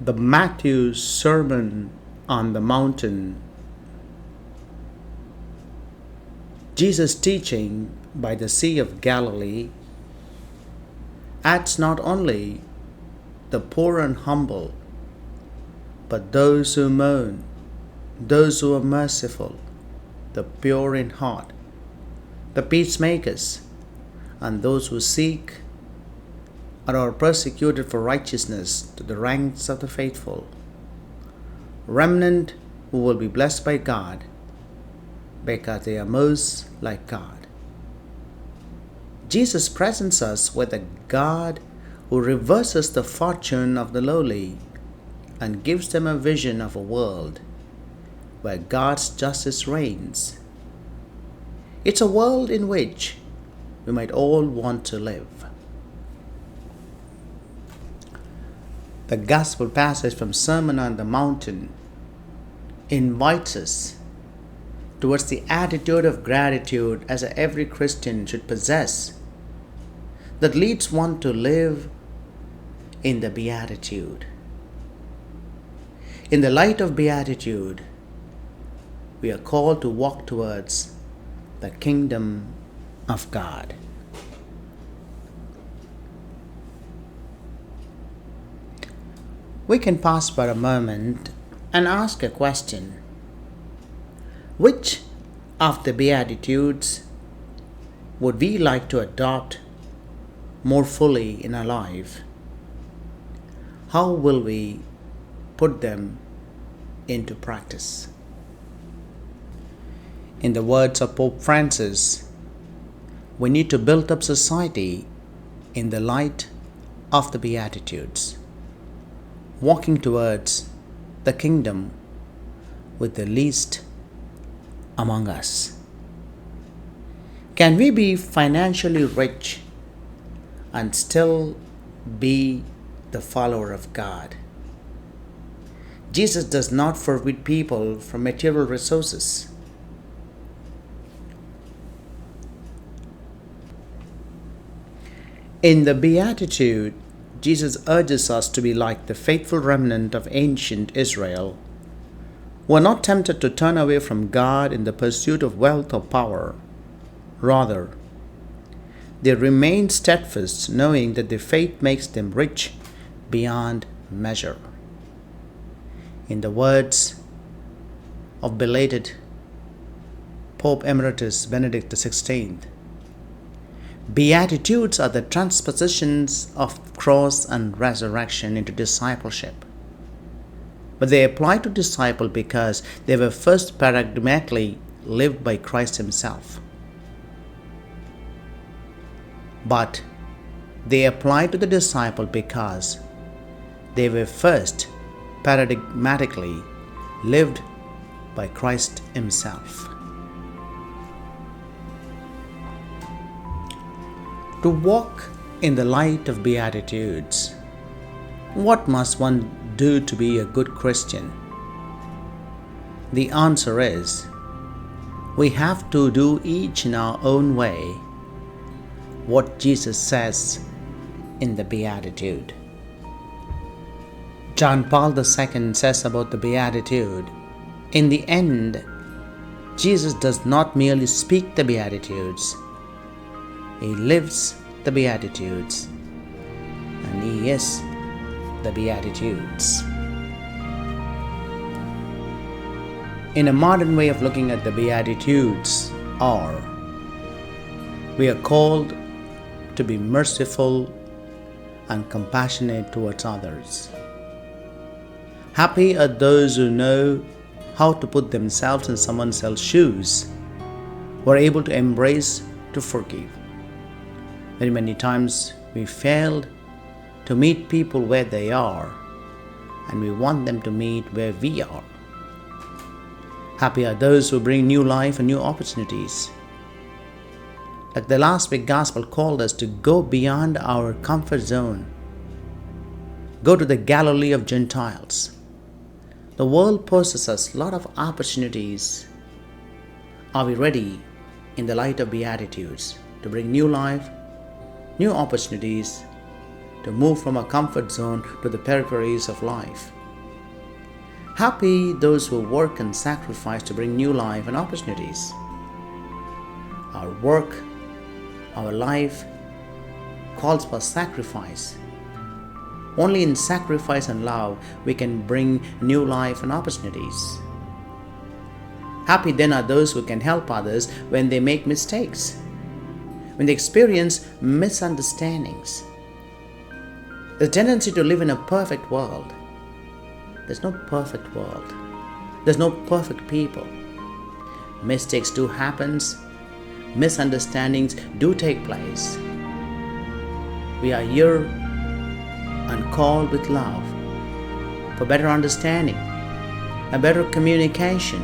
The Matthew Sermon on the Mountain, Jesus teaching by the Sea of Galilee, adds not only the poor and humble, but those who mourn, those who are merciful, the pure in heart, the peacemakers, and those who seek and are persecuted for righteousness to the ranks of the faithful, remnant who will be blessed by God because they are most like God. Jesus presents us with a God who reverses the fortune of the lowly and gives them a vision of a world where God's justice reigns. It's a world in which we might all want to live. The Gospel passage from Sermon on the Mountain invites us towards the attitude of gratitude as every Christian should possess, that leads one to live in the Beatitude. In the light of Beatitude, we are called to walk towards the kingdom of God. We can pause for a moment and ask a question. Which of the Beatitudes would we like to adopt more fully in our life? How will we put them into practice? In the words of Pope Francis, we need to build up society in the light of the Beatitudes, walking towards the kingdom with the least among us. Can we be financially rich and still be the follower of God? Jesus does not forbid people from material resources. In the Beatitude, Jesus urges us to be like the faithful remnant of ancient Israel, who are not tempted to turn away from God in the pursuit of wealth or power. Rather, they remain steadfast, knowing that their faith makes them rich beyond measure. In the words of belated Pope Emeritus Benedict XVI, Beatitudes are the transpositions of cross and resurrection into discipleship. But they apply to disciple because they were first paradigmatically lived by Christ Himself. But they apply to the disciple because they were first paradigmatically lived by Christ Himself. To walk in the light of Beatitudes, what must one do to be a good Christian? The answer is, we have to do each in our own way what Jesus says in the Beatitude. John Paul II says about the Beatitude, in the end, Jesus does not merely speak the Beatitudes, He lives the Beatitudes, and He is the Beatitudes. In a modern way of looking at the Beatitudes are, we are called to be merciful and compassionate towards others. Happy are those who know how to put themselves in someone else's shoes, who are able to embrace, to forgive. Very many times we failed to meet people where they are, and we want them to meet where we are. Happy are those who bring new life and new opportunities. Like the last week Gospel called us to go beyond our comfort zone. Go to the Galilee of Gentiles. The world poses us a lot of opportunities. Are we ready in the light of Beatitudes to bring new life, new opportunities, to move from a comfort zone to the peripheries of life. Happy those who work and sacrifice to bring new life and opportunities. Our work, our life calls for sacrifice. Only in sacrifice and love we can bring new life and opportunities. Happy then are those who can help others when they make mistakes, when they experience misunderstandings. The tendency to live in a perfect world. There's no perfect world. There's no perfect people. Mistakes do happen. Misunderstandings do take place. We are here and called with love for better understanding, a better communication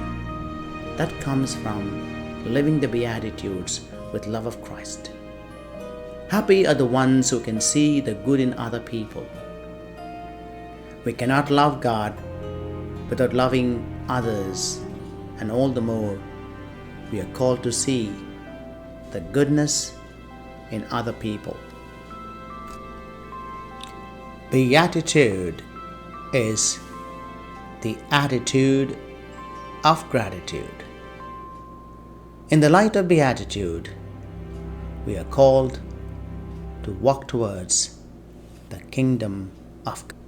that comes from living the Beatitudes with love of Christ. Happy are the ones who can see the good in other people. We cannot love God without loving others, and all the more we are called to see the goodness in other people. Beatitude is the attitude of gratitude. In the light of beatitude, we are called to walk towards the kingdom of God.